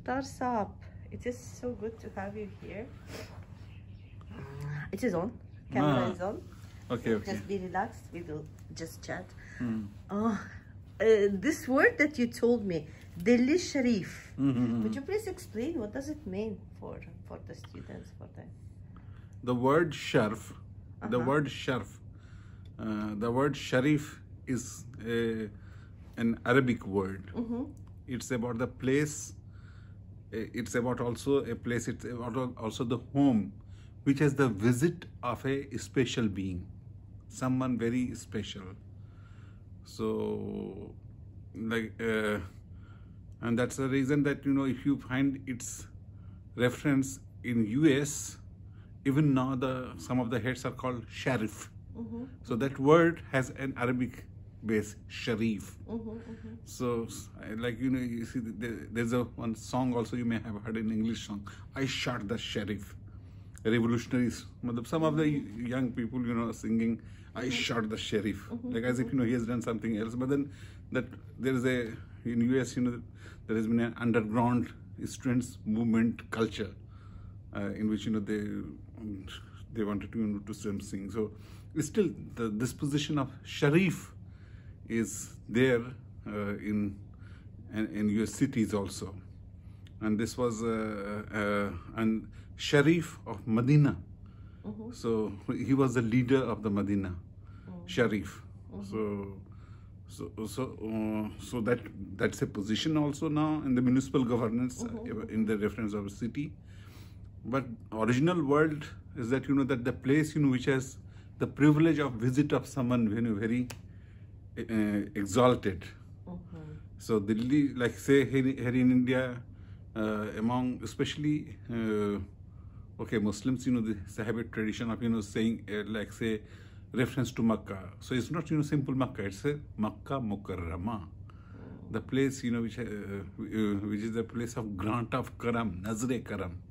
Mukhtar Saab, it is so good to have you here. It is on. Camera is on. Okay, okay. Just be relaxed. We will just chat. Mm. This word that you told me, Delhi Sharif. Mm-hmm. Would you please explain what does it mean for the students? The word sharf, the word sharif is an Arabic word. It's about the place. It's about also a place. It's about also the home, which has the visit of a special being, someone very special. So, like, and that's the reason that, you know, if you find its reference in US, even now some of the heads are called Sharif. So that word has an Arabic base, Sharif. So, like, you know, you see, there's one song also you may have heard, an English song, I Shot the Sheriff. Revolutionaries, some of the young people, you know, singing, I shot the sheriff, like as if, you know, he has done something else. But then that there is in US, you know, there has been an underground students movement culture in which, you know, they wanted to, you know, do something. So still the disposition of Sharif is there in US cities also. And this was and Sharif of Medina. So he was the leader of the Medina, Sharif. So that's a position also now in the municipal governance in the reference of a city. But original word is that, you know, that the place, you know, which has the privilege of visit of someone, you know, very exalted. So Delhi, like say here in India, among especially okay, Muslims, you know, they have a tradition of, you know, saying like say reference to Makkah. So it's not, you know, simple Makkah, it's a Makkah Mukarrama, the place, you know, which is the place of grant of Karam, Nazre Karam.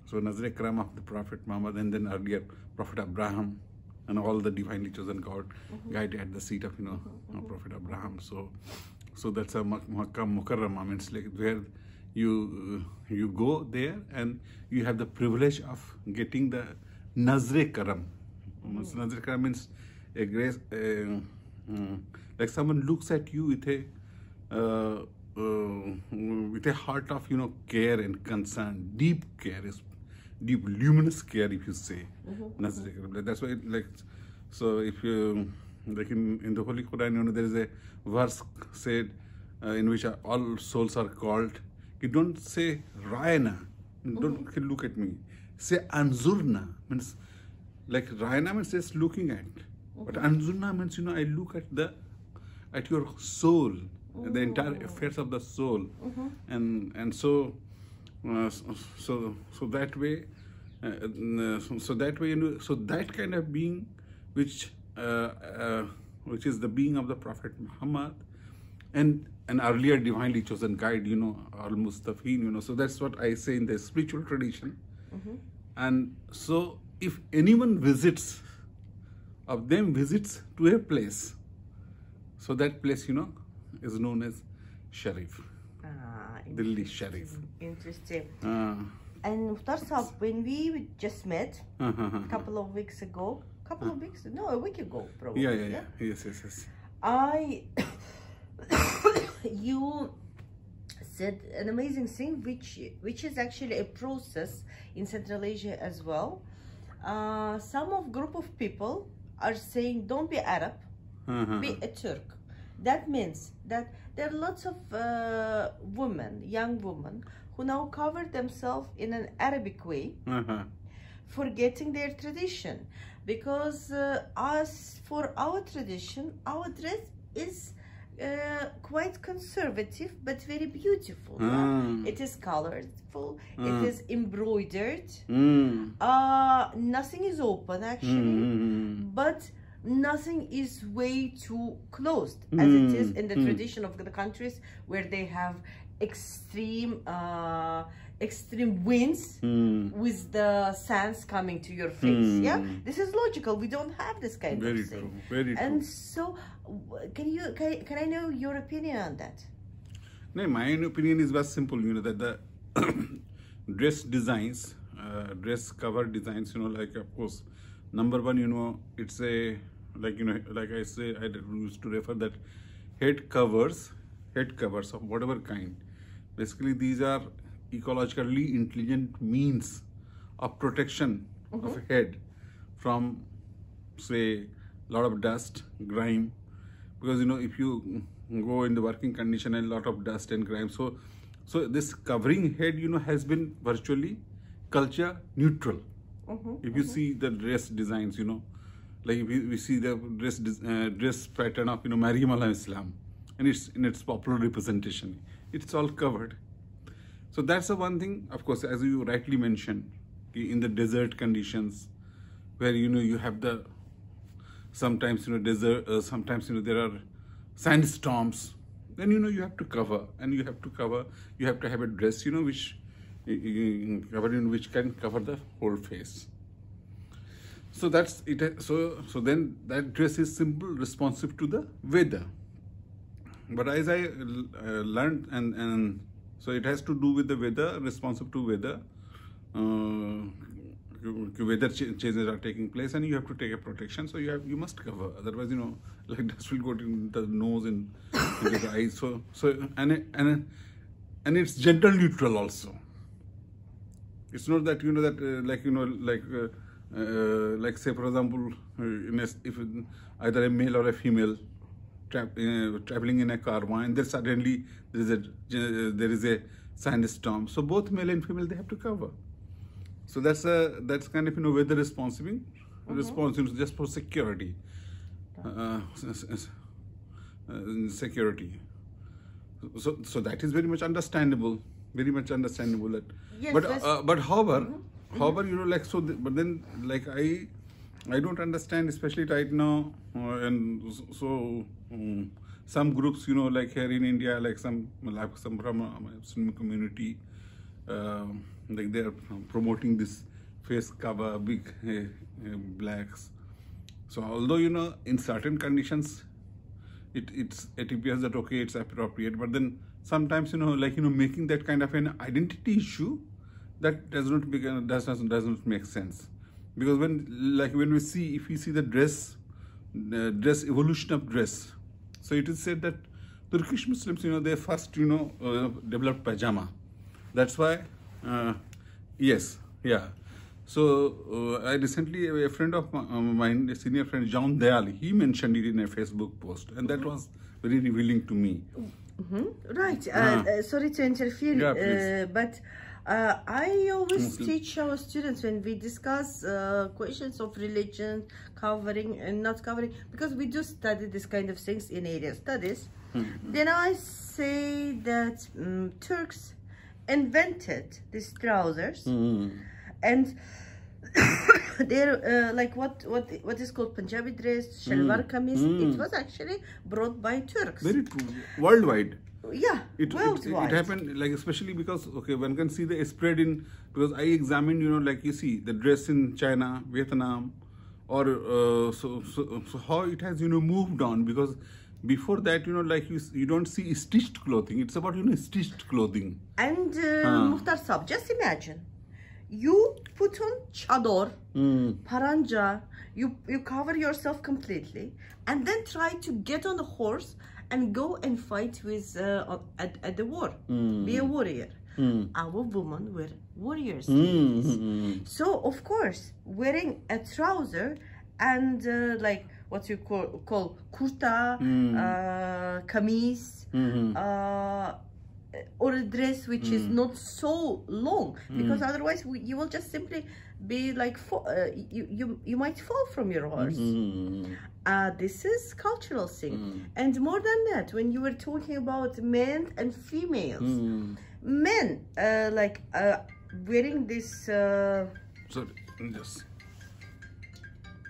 So Nazre Karam of the Prophet Muhammad, and then earlier Prophet Abraham, and all the divinely chosen guide at the seat of, you know, Prophet Abraham. So that's a Makkah Mukarrama, means like where you go there and you have the privilege of getting the Nazre Karam. Nazre Karam means a grace, like someone looks at you with a heart of, you know, care and concern, deep care, deep luminous care, if you say. Nazre Karam. That's why, like, so if you, like in the Holy Quran, you know, there is a verse said in which all souls are called. You don't say Rayana, don't look at me. Say Anzurna, means like Rayana means just looking at. But Anzurna means, you know, I look at your soul, the entire affairs of the soul. And so that way, you know, so that kind of being which is the being of the Prophet Muhammad, and an earlier divinely chosen guide, you know, Al-Mustafin, you know. So that's what I say in the spiritual tradition. And so if anyone visits to a place, so that place, you know, is known as Sharif. Delhi Sharif. Interesting. And Mukhtar Saab, when we just met a couple of weeks ago, a week ago probably. Yeah. Yes. You said an amazing thing, which is actually a process in Central Asia as well. Some group of people are saying, don't be Arab, be a Turk. That means that there are lots of young women, who now cover themselves in an Arabic way, forgetting their tradition. Because as for our tradition, our dress is quite conservative but very beautiful. It is colorful, it is embroidered, nothing is open actually, but nothing is way too closed, as it is in the tradition of the countries where they have extreme winds with the sands coming to your face. Yeah, this is logical. We don't have this kind of thing. Very true. And so can I know your opinion on that? No, my opinion is very simple, that the dress designs, dress cover designs, like of course, number one, it's a, like, like I say, I used to refer that head covers of whatever kind. Basically, these are ecologically intelligent means of protection of a head from, say, a lot of dust, grime, because if you go in the working condition and a lot of dust and grime, so this covering head has been virtually culture neutral. If you see the dress designs, like if we see the dress pattern of Maryam alayhi salam, and it's in its popular representation, it's all covered. So that's the one thing. Of course, as you rightly mentioned, in the desert conditions, where you have the sometimes desert, sometimes there are sandstorms, then you have to cover, and you have to have a dress which which can cover the whole face. So that's it. So then that dress is simple, responsive to the weather. But as I learned, and so it has to do with the weather, responsive to weather. Weather changes are taking place, and you have to take a protection. So you must cover. Otherwise, like dust will go to the nose and into the eyes. So and it's gender neutral also. It's not that like say for example, if either a male or a female traveling in a car, and then suddenly there is a sandstorm. So both male and female, they have to cover. So that's kind of weather responsive just for security. Security. So that is very much understandable. That. Yes, but however, like so. But then, like I don't understand, especially right now, and so some groups, like here in India, like some from Muslim community, like they are promoting this face cover, big blacks. So although in certain conditions, it appears that okay, it's appropriate, but then sometimes like making that kind of an identity issue, that does not make sense. Because when we see, if we see the dress evolution of dress, so it is said that Turkish Muslims, they first developed pajama. That's why yes, yeah. So I recently, a friend of mine, a senior friend, John Dayal, he mentioned it in a Facebook post, and that was very revealing to me. Right. Sorry to interfere, yeah, but I always teach our students when we discuss questions of religion, covering and not covering, because we do study this kind of things in area studies. Then I say that Turks invented these trousers, and they're like what is called Punjabi dress, shalwar kameez. It was actually brought by Turks. Very true. Worldwide. Yeah, it happened, like, especially because okay, one can see the spread in, because I examined like you see the dress in China, Vietnam, or so how it has moved on, because before that like you don't see stitched clothing. It's about stitched clothing. And Mukhtar Saab, just imagine you put on chador, paranja, you cover yourself completely, and then try to get on the horse and go and fight with at the war, be a warrior. Our women were warriors. So of course, wearing a trouser and like what you call kurta, kameez, or a dress which is not so long, because otherwise you will just simply be like you might fall from your horse. This is cultural thing. And more than that, when you were talking about men and females, men like wearing this so yes,